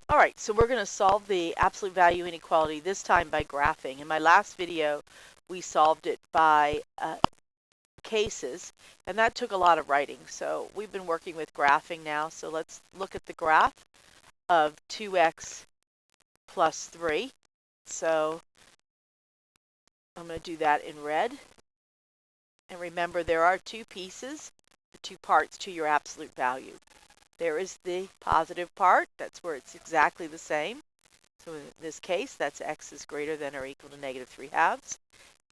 All right, so we're going to solve the absolute value inequality this time by graphing. In my last video, we solved it by cases, and that took a lot of writing. So we've been working with graphing now. So let's look at the graph of 2x plus 3. So I'm going to do that in red. And remember, there are two pieces, two parts to your absolute value. There is the positive part. That's where it's exactly the same. So in this case, that's x is greater than or equal to negative 3/2.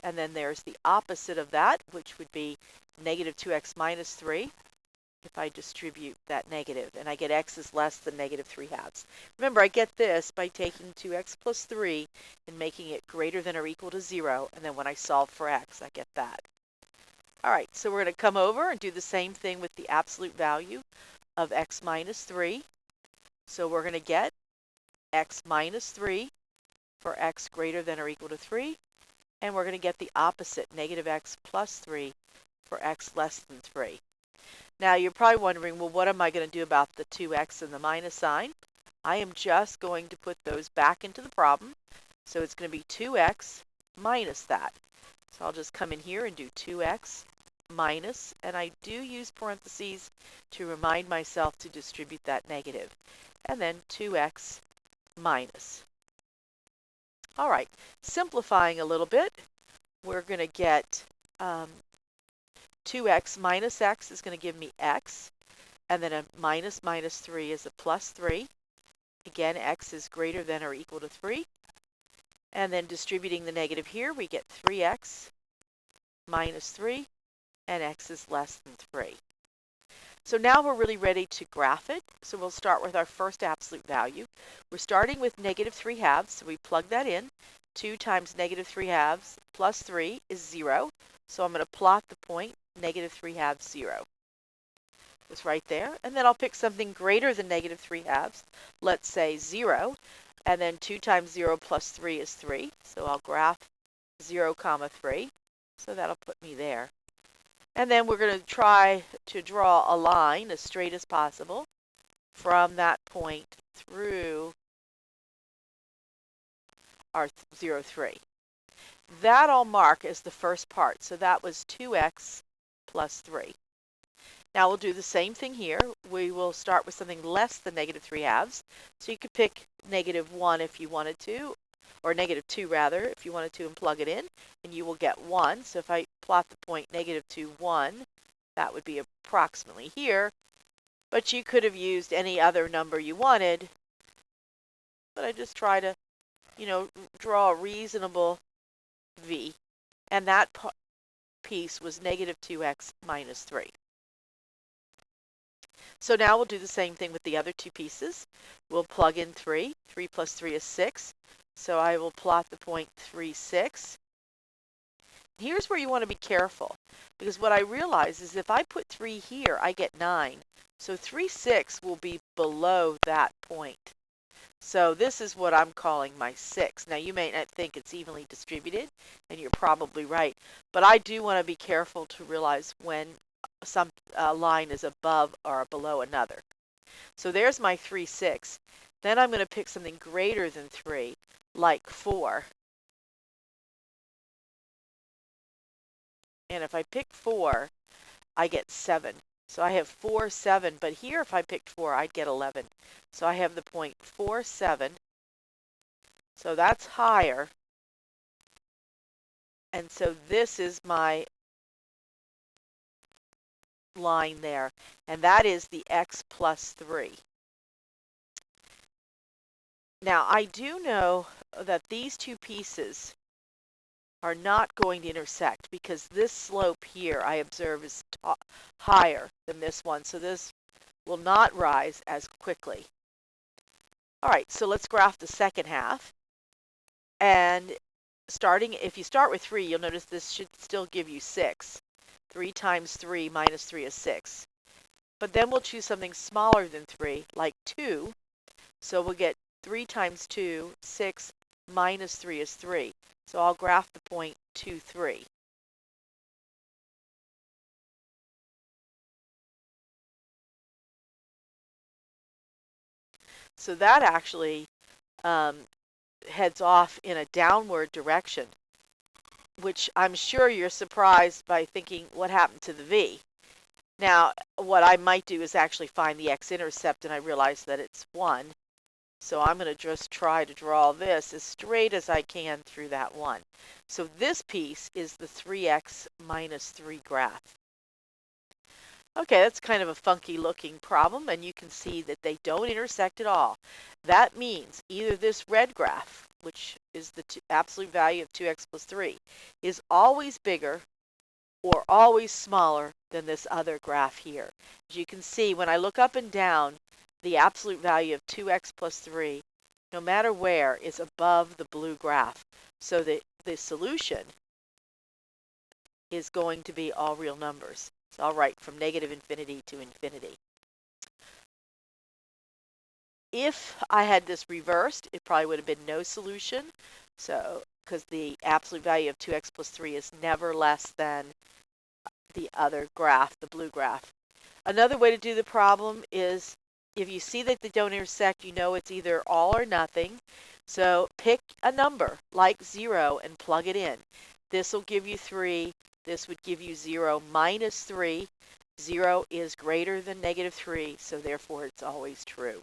And then there's the opposite of that, which would be negative 2x minus 3 if I distribute that negative. And I get x is less than negative 3/2. Remember, I get this by taking 2x plus 3 and making it greater than or equal to 0. And then when I solve for x, I get that. All right, so we're going to come over and do the same thing with the absolute value of x minus 3. So we're going to get x minus 3 for x greater than or equal to 3. And we're going to get the opposite, negative x plus 3 for x less than 3. Now you're probably wondering, well, what am I going to do about the 2x and the minus sign? I am just going to put those back into the problem. So it's going to be 2x minus that. So I'll just come in here and do 2x minus, and I do use parentheses to remind myself to distribute that negative. And then 2x minus. All right, simplifying a little bit, we're going to get 2x minus x is going to give me x, and then a minus minus 3 is a plus 3. Again, x is greater than or equal to 3. And then distributing the negative here, we get 3x minus 3, and x is less than 3. So now we're really ready to graph it. So we'll start with our first absolute value. We're starting with negative 3/2, so we plug that in. 2 times negative 3/2 plus 3 is 0. So I'm going to plot the point, negative 3/2, 0. It's right there. And then I'll pick something greater than negative 3/2. Let's say 0. And then 2 times 0 plus 3 is 3. So I'll graph 0, 3. So that'll put me there. And then we're going to try to draw a line as straight as possible from that point through our 0, 3. That I'll mark as the first part. So that was 2x plus 3. Now we'll do the same thing here. We will start with something less than negative 3/2. So you could pick negative 1 if you wanted to, or negative 2 rather, if you wanted to, and plug it in, and you will get 1. So if I plot the point negative 2, 1, that would be approximately here. But you could have used any other number you wanted. But I just try to, draw a reasonable V. And that piece was negative 2x minus 3. So now we'll do the same thing with the other two pieces. We'll plug in 3. 3 plus 3 is 6. So I will plot the point 3, 6. Here's where you want to be careful, because what I realize is if I put 3 here, I get 9. So 3, 6 will be below that point. So this is what I'm calling my 6. Now you may not think it's evenly distributed, and you're probably right. But I do want to be careful to realize when some line is above or below another. So there's my 3, 6. Then I'm going to pick something greater than 3, like 4. And if I pick 4, I get 7. So I have 4, 7. But here, if I picked 4, I'd get 11. So I have the point 4, 7. So that's higher. And so this is my line there. And that is the x plus 3. Now, I do know that these two pieces are not going to intersect because this slope here I observe is higher than this one. So this will not rise as quickly. All right, so let's graph the second half. And if you start with 3, you'll notice this should still give you 6. 3 times 3 minus 3 is 6. But then we'll choose something smaller than 3, like 2. So we'll get 3 times 2, 6, minus 3 is 3. So I'll graph the point 2, 3. So that actually heads off in a downward direction, which I'm sure you're surprised by thinking, what happened to the V? Now, what I might do is actually find the x-intercept, and I realize that it's 1. So I'm going to just try to draw this as straight as I can through that 1. So this piece is the 3x minus 3 graph. Okay, that's kind of a funky looking problem, and you can see that they don't intersect at all. That means either this red graph, which is the absolute value of 2x plus 3, is always bigger or always smaller than this other graph here. As you can see, when I look up and down, the absolute value of 2x plus 3, no matter where, is above the blue graph. So the solution is going to be all real numbers. So I'll write from negative infinity to infinity. If I had this reversed, it probably would have been no solution. So, because the absolute value of 2x plus 3 is never less than the other graph, the blue graph. Another way to do the problem is if you see that they don't intersect, you know it's either all or nothing. So pick a number like 0 and plug it in. This will give you 3. This would give you 0 minus 3. 0 is greater than negative 3, so therefore it's always true.